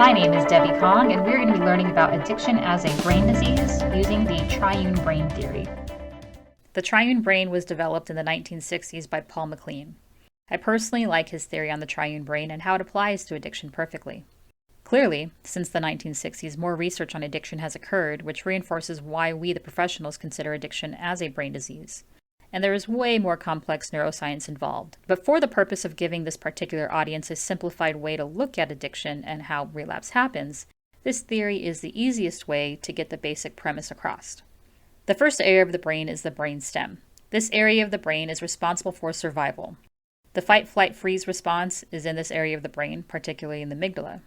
My name is Debbie Kong, and we're going to be learning about addiction as a brain disease using the Triune Brain Theory. The Triune Brain was developed in the 1960s by Paul MacLean. I personally like his theory on the Triune Brain and how it applies to addiction perfectly. Clearly, since the 1960s, more research on addiction has occurred, which reinforces why we, the professionals, consider addiction as a brain disease. And there is way more complex neuroscience involved. But for the purpose of giving this particular audience a simplified way to look at addiction and how relapse happens, this theory is the easiest way to get the basic premise across. The first area of the brain is the brain stem. This area of the brain is responsible for survival. The fight, flight, freeze response is in this area of the brain, particularly in the amygdala.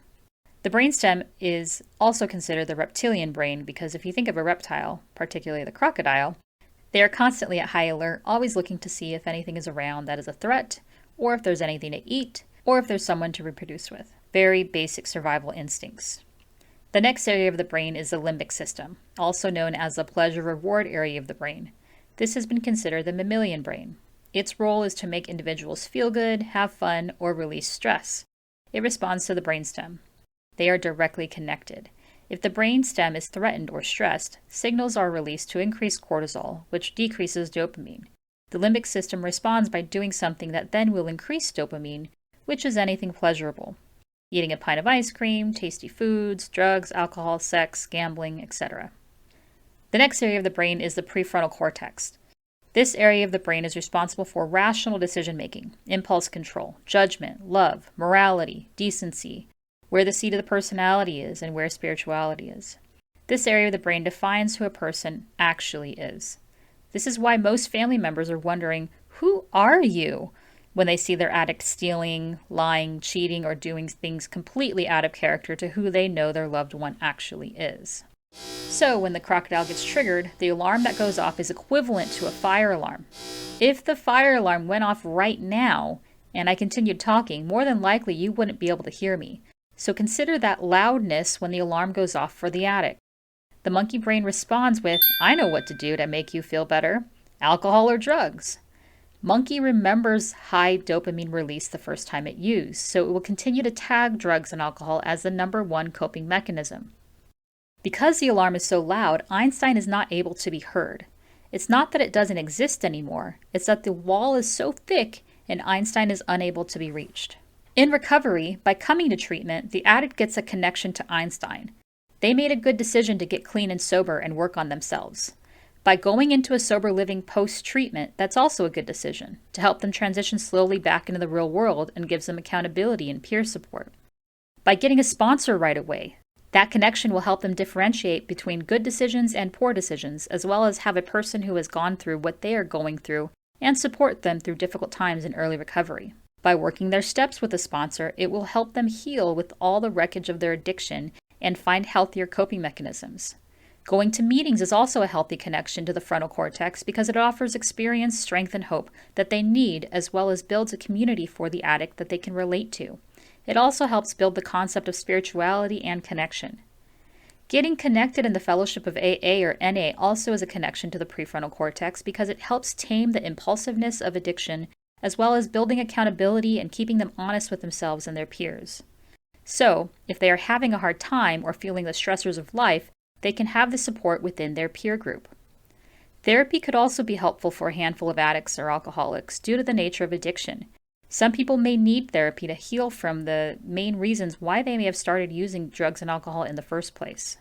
The brainstem is also considered the reptilian brain because if you think of a reptile, particularly the crocodile, they are constantly at high alert, always looking to see if anything is around that is a threat, or if there's anything to eat, or if there's someone to reproduce with. Very basic survival instincts. The next area of the brain is the limbic system, also known as the pleasure-reward area of the brain. This has been considered the mammalian brain. Its role is to make individuals feel good, have fun, or release stress. It responds to the brainstem. They are directly connected. If the brain stem is threatened or stressed, signals are released to increase cortisol, which decreases dopamine. The limbic system responds by doing something that then will increase dopamine, which is anything pleasurable. Eating a pint of ice cream, tasty foods, drugs, alcohol, sex, gambling, etc. The next area of the brain is the prefrontal cortex. This area of the brain is responsible for rational decision-making, impulse control, judgment, love, morality, decency, where the seat of the personality is, and where spirituality is. This area of the brain defines who a person actually is. This is why most family members are wondering, who are you? When they see their addict stealing, lying, cheating, or doing things completely out of character to who they know their loved one actually is. So when the crocodile gets triggered, the alarm that goes off is equivalent to a fire alarm. If the fire alarm went off right now, and I continued talking, more than likely you wouldn't be able to hear me. So consider that loudness when the alarm goes off for the addict. The monkey brain responds with, I know what to do to make you feel better, alcohol or drugs. Monkey remembers high dopamine release the first time it used, so it will continue to tag drugs and alcohol as the number one coping mechanism. Because the alarm is so loud, Einstein is not able to be heard. It's not that it doesn't exist anymore, it's that the wall is so thick and Einstein is unable to be reached. In recovery, by coming to treatment, the addict gets a connection to Einstein. They made a good decision to get clean and sober and work on themselves. By going into a sober living post-treatment, that's also a good decision to help them transition slowly back into the real world and gives them accountability and peer support. By getting a sponsor right away, that connection will help them differentiate between good decisions and poor decisions, as well as have a person who has gone through what they are going through and support them through difficult times in early recovery. By working their steps with a sponsor, it will help them heal with all the wreckage of their addiction and find healthier coping mechanisms. Going to meetings is also a healthy connection to the frontal cortex because it offers experience, strength, and hope that they need, as well as builds a community for the addict that they can relate to. It also helps build the concept of spirituality and connection. Getting connected in the fellowship of AA or NA also is a connection to the prefrontal cortex because it helps tame the impulsiveness of addiction as well as building accountability and keeping them honest with themselves and their peers. So, if they are having a hard time or feeling the stressors of life, they can have the support within their peer group. Therapy could also be helpful for a handful of addicts or alcoholics due to the nature of addiction. Some people may need therapy to heal from the main reasons why they may have started using drugs and alcohol in the first place.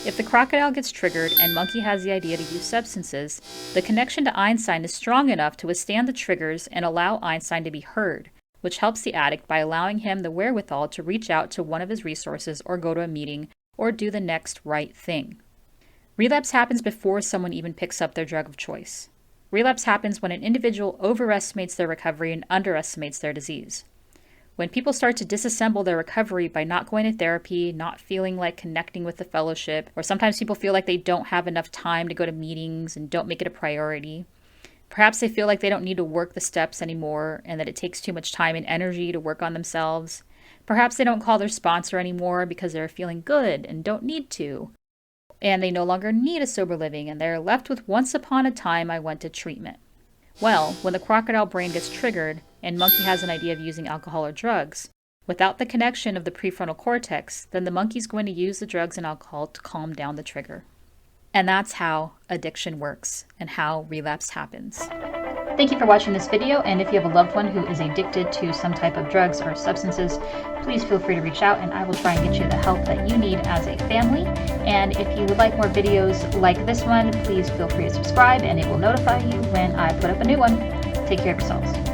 If the crocodile gets triggered and Monkey has the idea to use substances, the connection to Einstein is strong enough to withstand the triggers and allow Einstein to be heard, which helps the addict by allowing him the wherewithal to reach out to one of his resources or go to a meeting or do the next right thing. Relapse happens before someone even picks up their drug of choice. Relapse happens when an individual overestimates their recovery and underestimates their disease. When people start to disassemble their recovery by not going to therapy, not feeling like connecting with the fellowship, or sometimes people feel like they don't have enough time to go to meetings and don't make it a priority. Perhaps they feel like they don't need to work the steps anymore and that it takes too much time and energy to work on themselves. Perhaps they don't call their sponsor anymore because they're feeling good and don't need to. And they no longer need a sober living and they're left with once upon a time I went to treatment. Well, when the crocodile brain gets triggered and Monkey has an idea of using alcohol or drugs, Without the connection of the prefrontal cortex, then the monkey's going to use the drugs and alcohol to calm down the trigger. And that's how addiction works and how relapse happens. Thank you for watching this video, and if you have a loved one who is addicted to some type of drugs or substances, please feel free to reach out and I will try and get you the help that you need as a family. And if you would like more videos like this one, please feel free to subscribe and it will notify you when I put up a new one. Take care of yourselves.